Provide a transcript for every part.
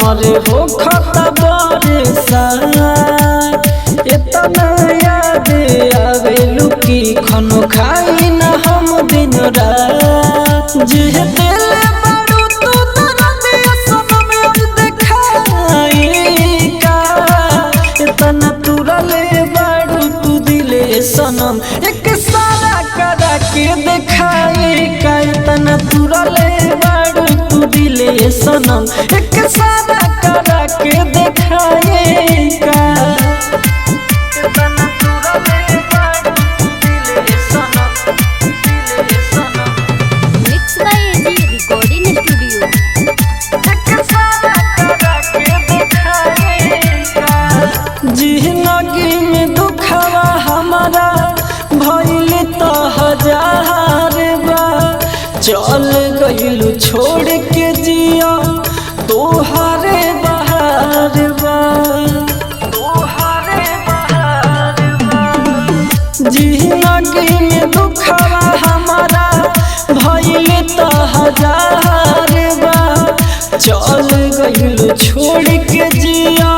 हमरे हो खता बरसा इतना याद आवेलू की खनो खाई ना हम दिन रात जिह दिल बड़ू तू दर्दिया सनम आज देखाई का इतना तुरले बड़ू तू दिले सनम एक सारा करा के देखाई का इतना तुरले बड़ू तू दिले सनम एक सारा करा के देखाई का जिंदगी में दुखवा हमारा भइल तो हजार बा चल गइलू छोड़ के जिया तोहारे बहार बा जिंदगी में दुखवा हमारा भइल तो हजार बा चल गइलू छोड़ के जिया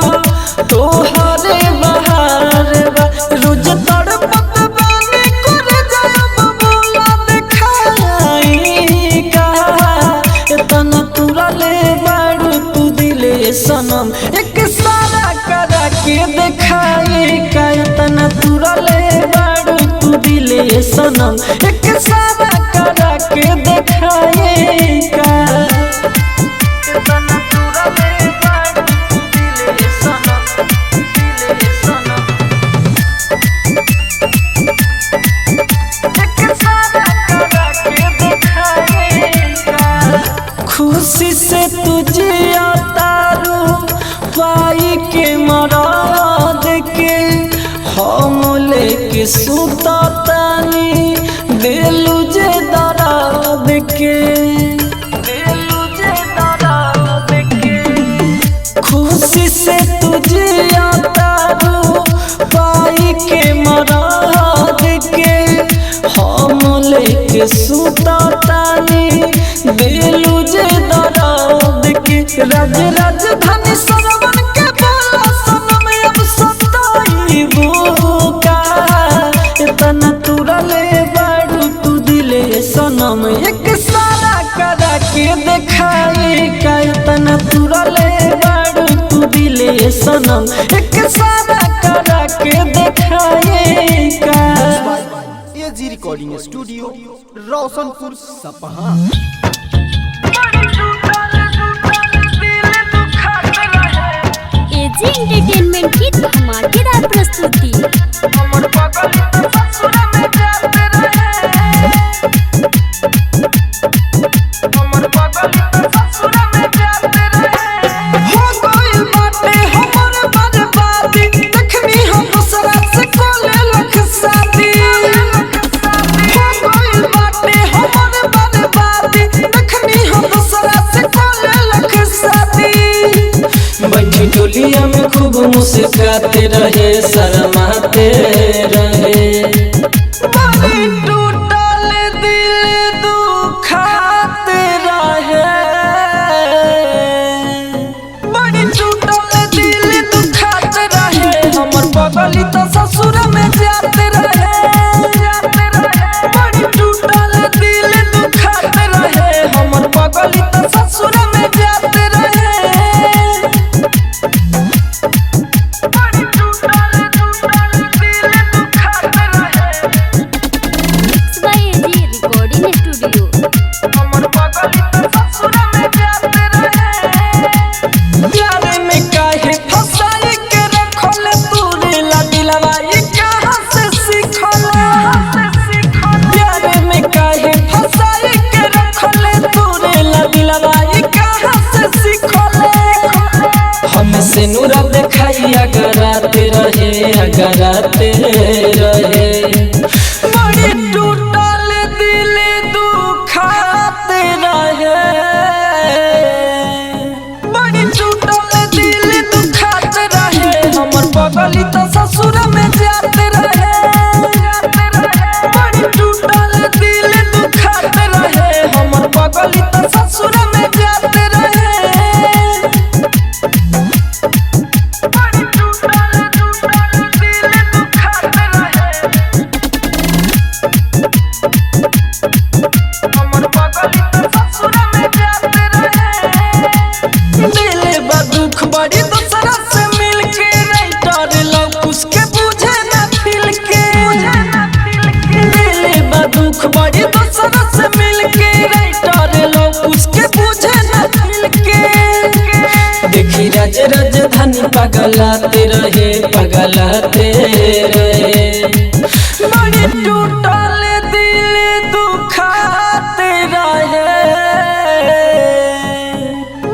तोहारे बहार बा रोज तड़पत बानी करे जाब बोला देखाई का इतना तुरले बाड़ू तू दिले सनम एक सारा करा के देखाई का इतना तुरले बाड़ू तू दिले सनम एक सारा करा के देखाई का खुशी से तुझे तारू पाई के मराद के हम लेके सुता तानी दिलू जे दराद के खुशी से तुझे तारू पाई के मराद के हम लेके सुता तानी दिलू जे दराद के राजधानी सरवन के बोला सनम अब सताईबू का इतना तुरले बाड़ू तू दिले सनम एक सारा करा के देखाई का इतना तुरले बाड़ू तू दिले सनम एक सारा करा के देखाई का एजी रिकॉर्डिंग स्टूडियो रोशनपुर सपहा। एजी एंटरटेनमेंट की धमाकेदार प्रस्तुति। बैठी डोलिया में खूब मुस्कुराते रहे शर्माते रहे टूटल दिल दुखाते रहे बड़ी टूटल दिल दुखाते रहे हमर बगली तो ससुर में जाते रहे बड़ी टूटल दिल दुखाते रहे हमर बगली तो ससुर में जाते रहे से नूरा देखाई अगराते रहे बड़ी टूटल दिल दुखाते रहे बड़ी टूटल दिल दुखाते रहे हमर बगली तो ससुर में जाते रहे बड़ी टूटल दिल दुखाते रहे हमर बगली तो ससुर में जाते रहे राज राजधानी पगलाते रहे बड़ी टूटल दिल दुखाते रहे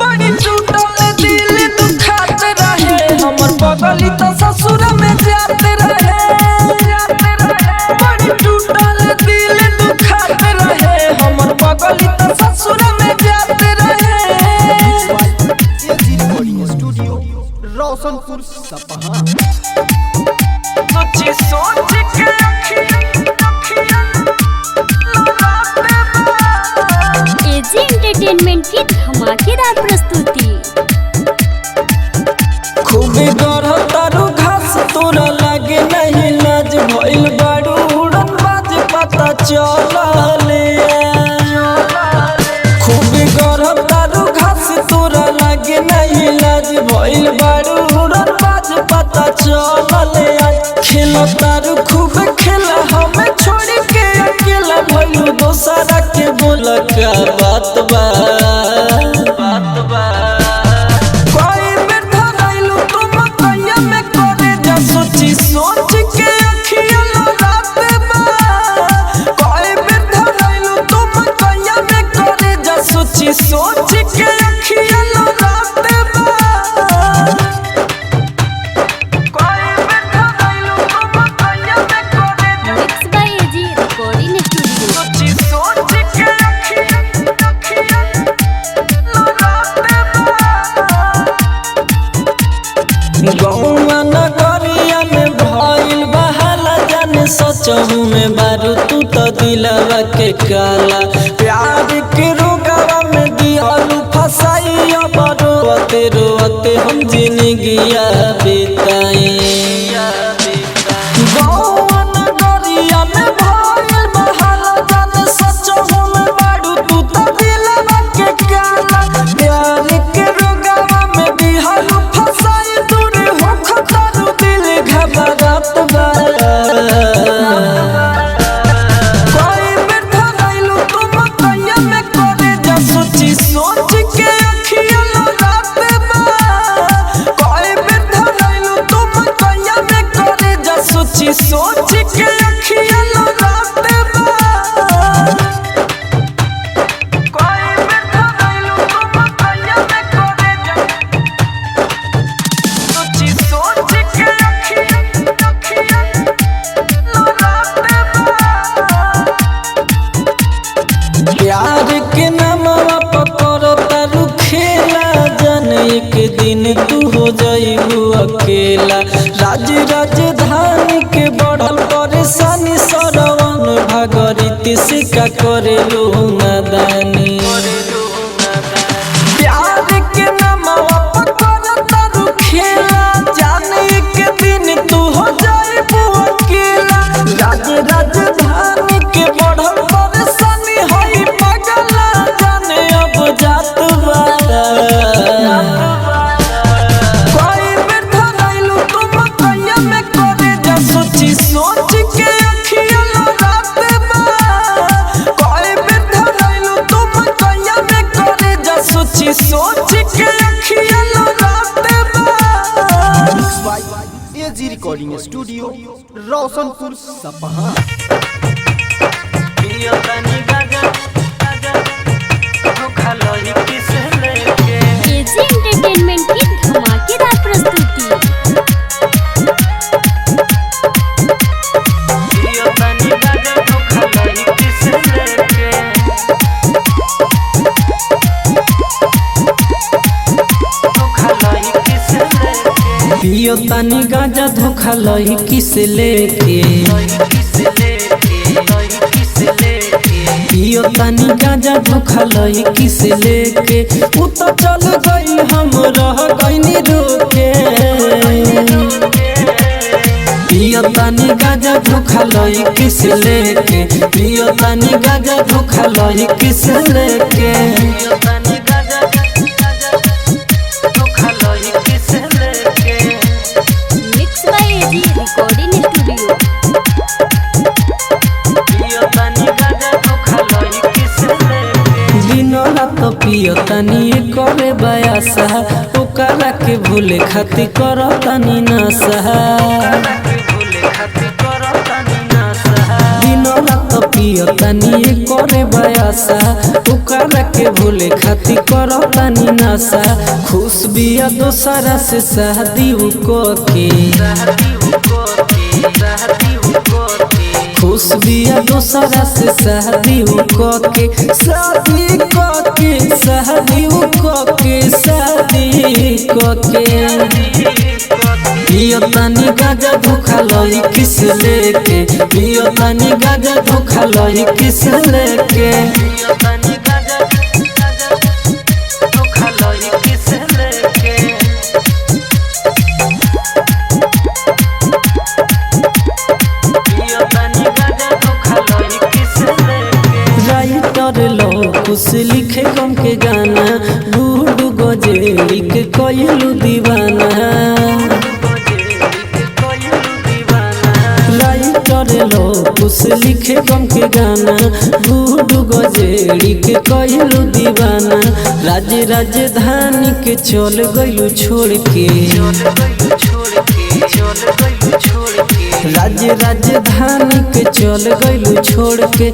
बड़ी टूटल दिल दुखाते रहे हमर पगली तो ससुर में जाते रहे बड़ी टूटल दिल दुखाते रहे हमर पगली तो ससुर में जाते रहे। एजी रिकॉर्डिंग स्टूडियो रोशनपुर सपहा। सोची सोच के एजी एंटरटेनमेंट की धमाकेदार प्रस्तुति। खूब गढ़ तारू घास तोरा लागे नहीं लाज भइल बारू उड़न बाज पता चलले खूब गढ़ तारू घास तोरा लागे नहीं लाज भइल बारू उड़न बाज पता चलले खेल तारू खूब खेला हमें छोड़ के अकेला भइलू दोसरा के बोल का बात बा सोची सोच के अखियां लड़ाते बा कोई बेर धरैलू तुम कहिया में करे जा सोची सोच के अखियां लड़ाते बा कोई बेर धरैलू तुम कहिया में करे जा mix by AG recording studio. सोची सोच के अखियां लड़ाते बा गौवा नगरिया में भइल बहाला जाने सचहू में बारू तू तो दिलवा के काला प्यार के रोगवा में दिहलू फसाई अब रोते रोते हम जिंदगिया बिताए गौवा नगरिया में भइल बहाला जाने सचहू में बारू तू तो दिलवा के काला प्यार के रोगवा में दिहलू फसाई दूर हो खतरू दिल घबरात बा कोई बेर धरैलू तुम कहिया में करे जा सोची सोच के अखियां लड़ाते बा कोई बेर धरैलू तुम कहिया में करे जा सोची सोच के अखियां लड़ाते बा कोई बेर धरैलू तुम कहिया में करे जा सोची सोच के अखियां लड़ाते बा प्यार के नामवा पकड़ तारू खेला जन एक दिन तू हो जाइबू अकेला राज राजधानी के बढ़ल परेशानी सरवन भागरित सिक्का करेलू नादानी प्यार के नामवा पकड़ तारू खेला जन एक दिन तू हो जाइबू अकेला राज राजधानी के बढ़ल परेशानी होई पगला जाने अब जात बारा कोई बेर धरैलू तुम कहिया में करे जा सोची सोच के अखियां लड़ाते बा कोई बेर धरैलू तुम कहिया में करे जा सोची सोच के अखियां लड़ाते बा एजी रिकॉर्डिंग स्टूडियो रोशनपुर सपहा। एजी एंटरटेनमेंट की धमाकेदार प्रस्तुति। पियो तानी गांजा धोखा लही किस लेके पियो तानी गांजा धोखा लही किस लेके उ तो चल गई हम रह गईनी रोके पियो तानी गांजा धोखा लही किस लेके पियो तानी गांजा धोखा लही किस लेके mix by AG recording studio. दिन रात पिए पियतानी करे बयासा ओकरा के भूले खातिर करतानी नशा दिन रात पियतानी करे बयासा ओकरा के भूले खातिर करतानी नशा खुश बिया दोसरा से शादी के खुश बिया दोसरा से शादी के पियतानी गाजा धोखा लई किस लेके पियतानी गाजा धोखा लई किस लेके राइटर लो कुछ लिखे गम के गाना बूढ़ गजेरी के कोयलू दीवाना राइटर लो कुछ लिखे गम के गाना बूढ़ गजेरी के कोयलू दीवाना राजधानी के चल गइलू छोड़ के राजधानी के चल गइलू छोड़ के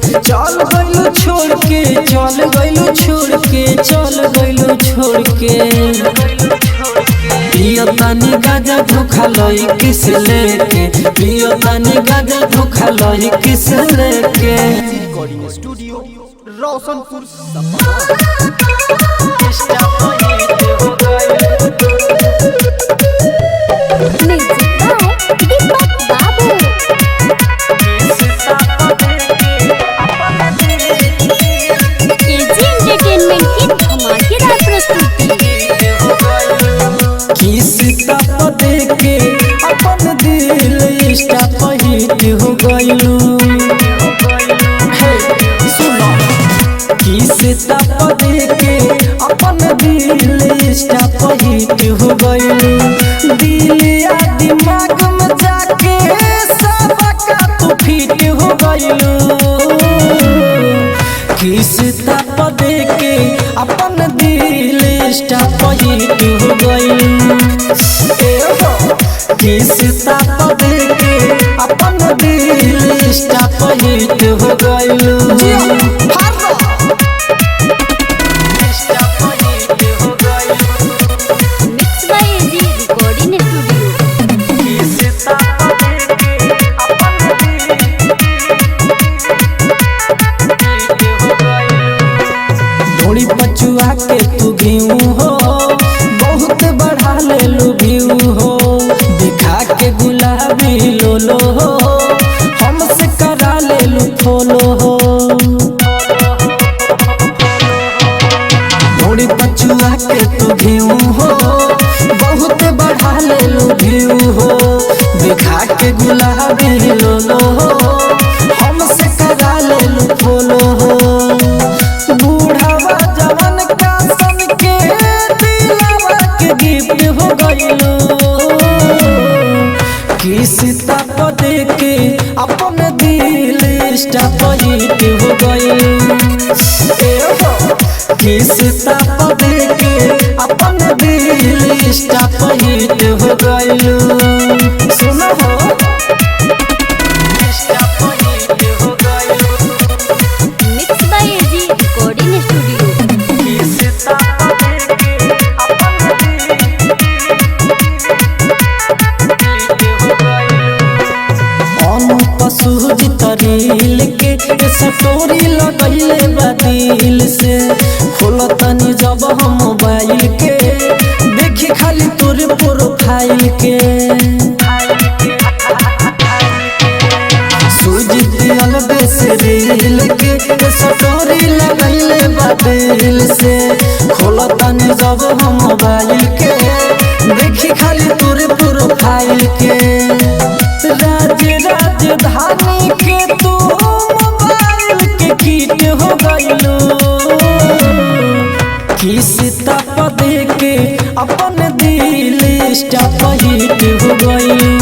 पियतानी गाजा धोखा लई किस लेके पियतानी गाजा धोखा लई किस लेके recording studio Roshanpur Sapaha. Music by दीपक बाबू। एजी एंटरटेनमेंट की धमाकेदार प्रस्तुति। किस्ता पदे के अपन दिल इंस्टा पर हिट हो गइलू किस्ता पदे के अपन दिल इंस्टा पर हिट हो गइलू दिलिया दिमाग में जाके सबका तू फिट हो गइलू किस्ता पदे के अपन दिल इंस्टा पर हिट हो गइलू किस्ता पदे के अपन दिल इंस्टा पर हिट हो गइलू mix by AG recording studio. थोड़ी पचुआ के तू घीऊ हो बहुत बढ़ा ले लू भीऊ हो दिखा के गुलाबी लोलो हो हमसे करा ले लू फॉलो हो थोड़ी पचुआ के तू घीऊ हो बहुत बढ़ा ले लू भीऊ हो दिखा के गुलाबी लोलो हो हमसे करा ले लू फॉलो हो बूढ़ावा जवान का सन के दिलावा के गिफ्ट हो गइलू किस्ता पदे के अपन दिल इंस्टा पर हिट हो गइलू किस्ता पदे के अपन दिल इंस्टा पर हिट हो गइलू सुनो हो mix by AG recording studio. पशु तरील के सटोरी लगैले बादिल से खोलतनी जब हम मोबाइल के देखी खाली तोरे प्रोफाइल के सुजित अलबे से रील के सटोरी लगैले बादिल से खोलतनी जब हम मोबाइल के देखी खाली तोरे प्रोफाइल के राजधानी के तू मोबाइल के कीट हो गइलू किस्ता पदे के अपन दिल इंस्टा पर हिट हो गइलू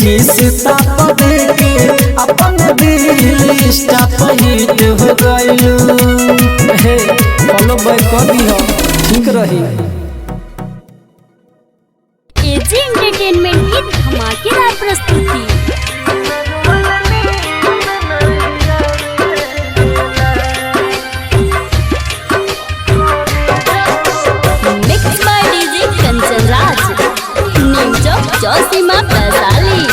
किस्ता पदे के अपन दिल इंस्टा पर हिट हो गइलू हे फॉलो बैक कर दी हो ठीक रही। एजी एंटरटेनमेंट की धमाकेदार प्रस्तुति। Mix by DJ Kanchan Raj, Neem Chowk Chausima Vaishali.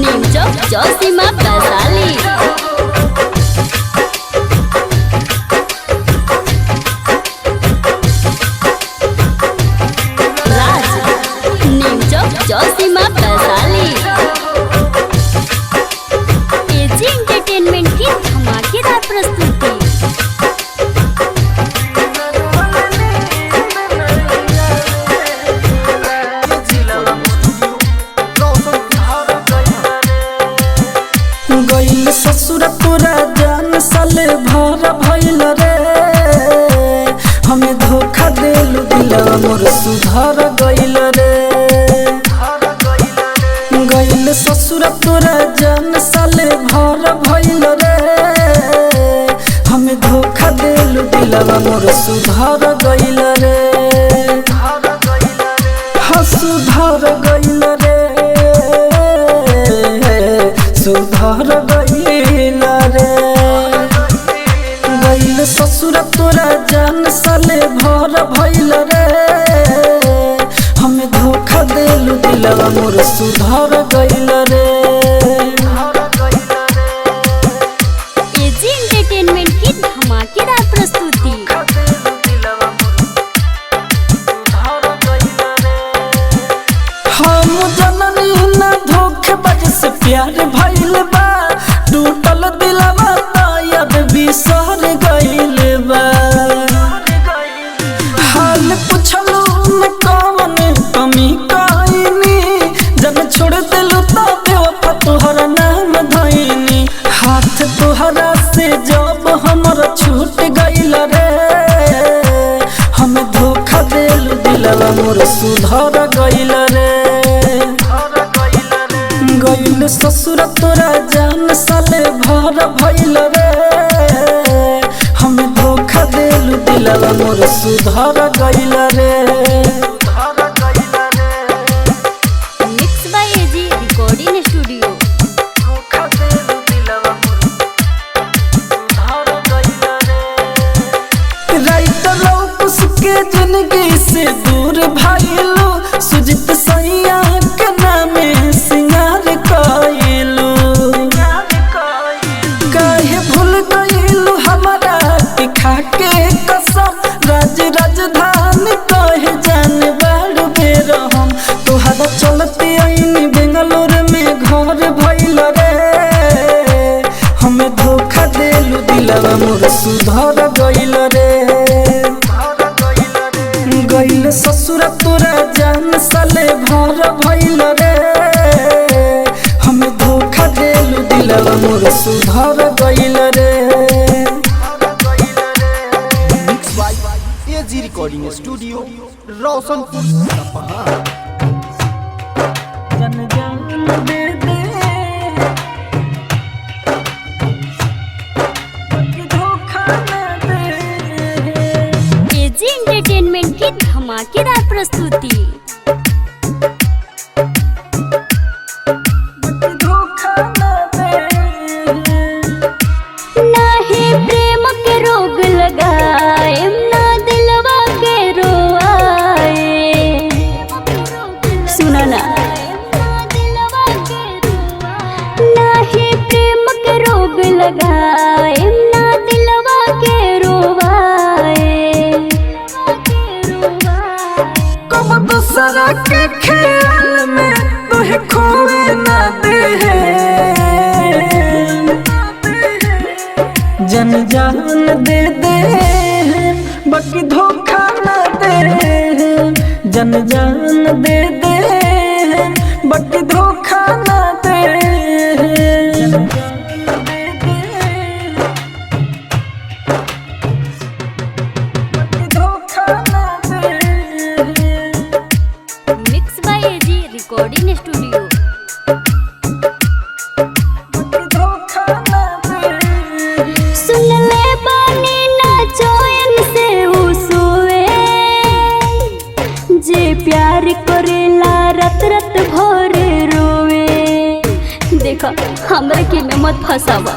Neem Chowk Chausima Vaishali. Chausima Vaishali. AG entertainment की धमाकेदार प्रस्तुति। गइल ससुर तोरा जान साले भर भइल रे, हमें धोखा देलु दिलवा मोर सुधर गइल रे। गइल ससुर तोरा जान साले भर भइल रे, हमें धोखा देलु दिलवा मोर सुधर गइल रे। हाँ सुधर गइल रे, सुधर गइल रे। गइल ससुर तोरा जान साले भर भइल रे, हमें धोखा देलु दिलवा मोर सुधर गइल रे। एजी एंटरटेनमेंट की धमाकेदार प्रस्तुति। हम जननी ना धोखेबाज से प्यार भइल बा, टूटल दिलवा याद बिसर गइल बा। हाल पुछलू न कौन कमी कइनी, जब छोड़ दिलू त बेवफा तोहर नाम धइनी। हाथ तोहरा से जब हमर छूट गइल रे, हम धोखा देलू दिलवा मोर सुधर गइल रे। गइल ससुर तोरा जान साले भर भइल रे, हमें धोखा देलु दिलवा मोर सुधर गइल रे। Mix by AG recording studio. Writer लौकुस के जिंदगी से दूर भइलू, सुजित सैया के नामे सिंगार कइलू। काहे भूल गइलू हमरा के खाके कसम, राज राजधानी कहे जान बाड़ बेर हम। तोहरा चलते आईनी बेंगलोर में घर भइल रे, हमें धोखा देलू दिलवा मोर सुधर गइल रे। गइल ससुर तोरा जान साले भर भइल रे, हमें धोखा देलु दिलवा मोर सुधर गइल रे। Mix by AG recording studio Roshanpur Sapaha. जन जान दे दे धोखा न दे। एजी एंटरटेनमेंट की धमाकेदार प्रस्तुति। धोखा न दे। नाही प्रेम के रोग लगाए, ना दिलवा के रोआए। सुना ना, नाही प्रेम के रोग लगाए, ना दिलवा के रोवाए। कब दूसरा के ख्याल में तुहे खोए ना दे। जन जान दे दे बाकी धोखा ना दे। जन जान दे दे बाकी धोखा ना दे। धोखा ना दे। Mix by AG recording studio. सुन ले जे प्यार करेला रात रात भर रोवे। देखा हमरा के में मत फसावा।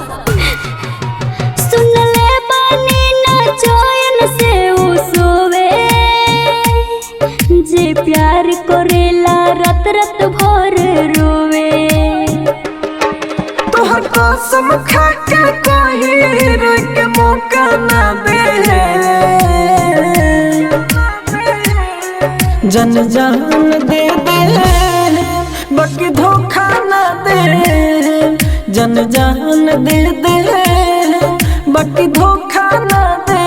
सुन ले बानी ना चैन से उ सोवे। जे प्यार करेला रात रात भर रोवे। तोहर कसम खा के कही रोई के मौका ना दे। जन जान दे दे बाकी धोखा ना दे। जन जान दे दे बाकी धोखा ना दे।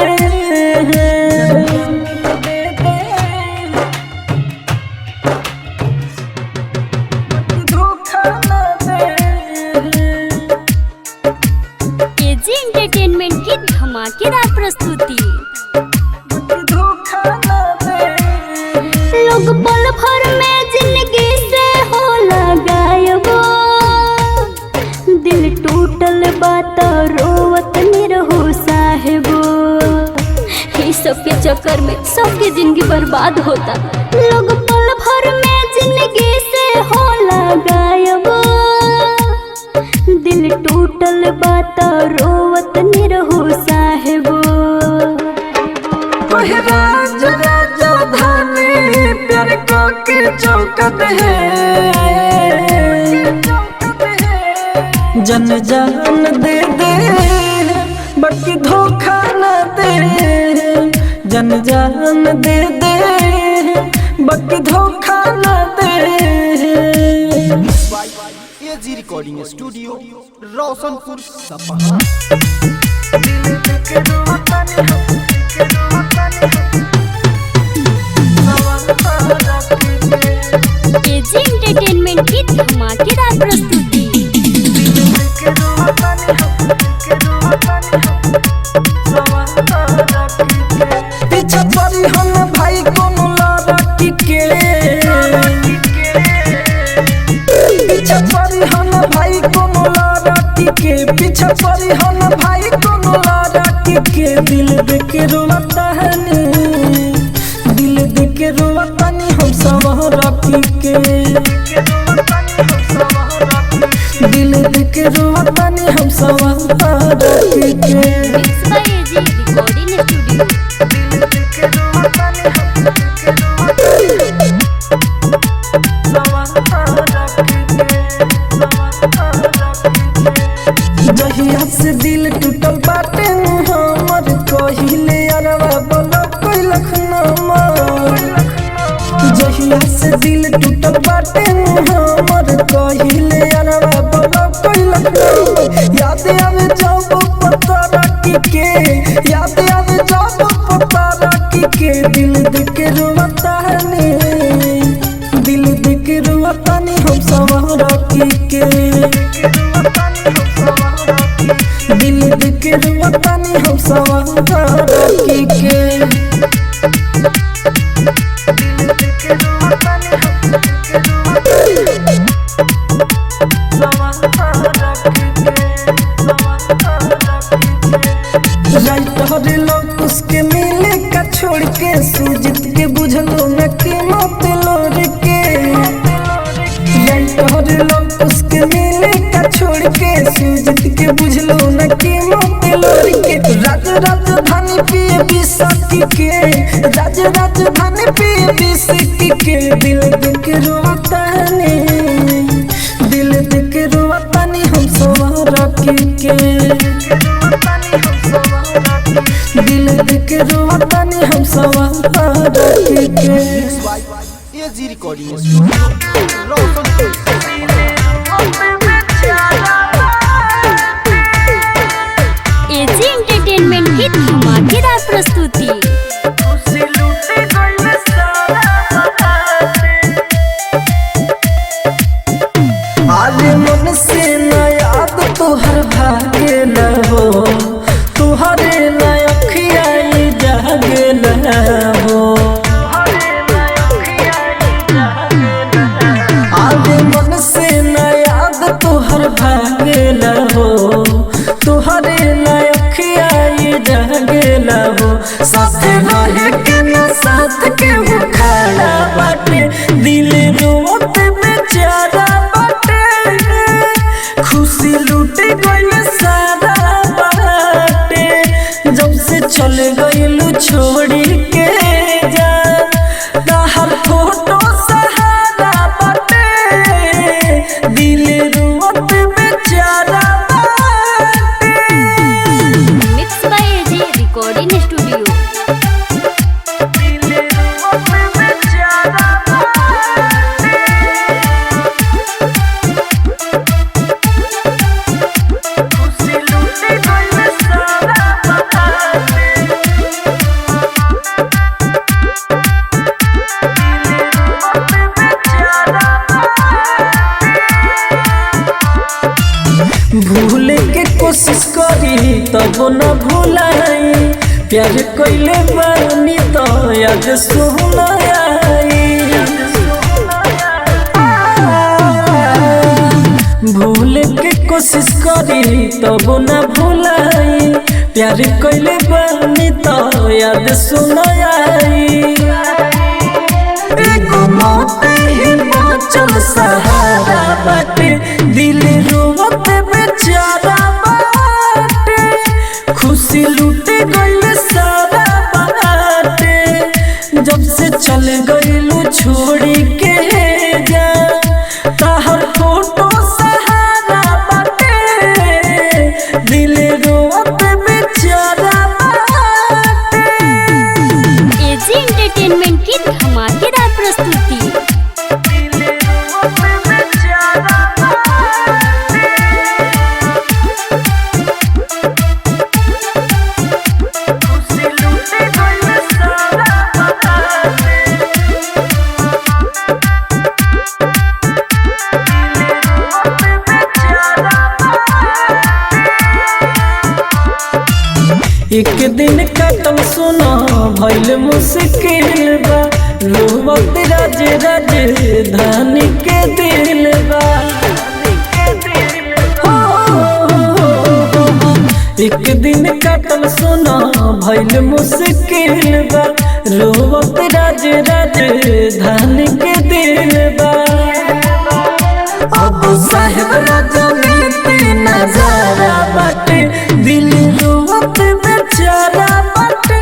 धोखा ना दे। केजी एंटरटेनमेंट की धमाकेदार प्रस्तुति। धोखा ना दे। लोग पल भर में जिंदगी से होला गायब। दिल टूटल बात रोवत निरहु साहेबो। इस सब के चक्कर में सबकी जिंदगी बर्बाद होता। लोग पल भर में जिंदगी से होला गायब। दिल टूटल बात रोवत निरहु साहेबो। राज राजधानी प्यार को के चौकत है। जन जान दे दे बाकी धोखा न दे। जन जान दे दे बाकी धोखा न दे। एजी रिकॉर्डिंग स्टूडियो रोशनपुर सपहा। केजी एंटरटेनमेंट की धमाकेदार प्रस्तुति। पीछा पड़ी हम भाई कोनो लड़की के। पीछा पड़ी हम भाई कोनो लड़की के। पीछा पड़ी हम भाई कोनो लड़की के। दिल देख रोता है नी। दिल देख रोता नी हम सब रखी के। दिल देख रोता नी हम सब रखी के। Mix by AG recording studio. जहिया से दिल टूटल बाटे हमर कहिले अरवा बोला कोई लखनमा। जहिया से दिल टूटल बाटे हमर कहिले अरवा बोला कोई लखनमा। याद आवे जब पता रखी के। याद आवे जब पता रखी के। दिल देख रोता है नी। दिल देख रोता नी हम सब रखी के। दिल देख रोता नी हम सब रखी के। राइटर लोग उसके मिले का छोड़ के। सुजीत के बुझलो न के मत लोर के। राइटर लोग उसके मिले का छोड़ के। सुजीत के बुझलो न के मत लोर के। राज राजधानी पिए बिसकी के। राज राजधानी पिए बिसकी के। दिल देख रोता ने। दिल देख रोता नी हम सब रखी के। दिल देख रोता नी हम सब रखी के। AG recording studio Roshanpur AG entertainment की धमाकेदार प्रस्तुति। आज मन से न याद तोहर भागे न हो। तुहरे न अखिया जागे न हो। आज मन से न याद तोहर भागे न हो। तुहरे न अखिया जागे न हो। न भुलाई प्यार कइले बानी तो याद सुनाई भूल के कोशिश करी तब न भुलाई प्यार कइले बानी तो याद सुनाई एगो मौत ही बचल सहारा बाटे दिल रोवत बेचारा बाटे खुशी लूटे गइल सारा बाटे जब से चल गइलू छोड़ी के जा ताहर फोटो सहारा बाटे दिल रोवत बेचारा बाटे एजी एंटरटेनमेंट की धमाकेदार प्रस्तुति। एक दिन कटल सुना भइल मुश्किल बा रोवत राज राजधानी के दिल बा एक दिन कटल सुना भइल मुश्किल बा रोवत राज राजधानी के दिल बा अब साहेब राजनीति नजारा बाटे दिल रोवत बेचारा बाटे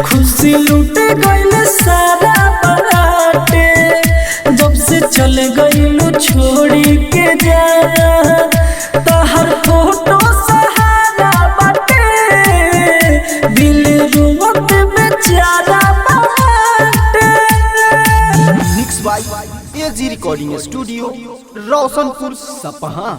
खुशी लूटे गइल सारा बाटे जब से चल गइलू छोड़ी के जा ताहर फोटो सहारा बाटे दिल रोवत बेचारा बाटे mix by AG recording studio Roshanpur Sapaha.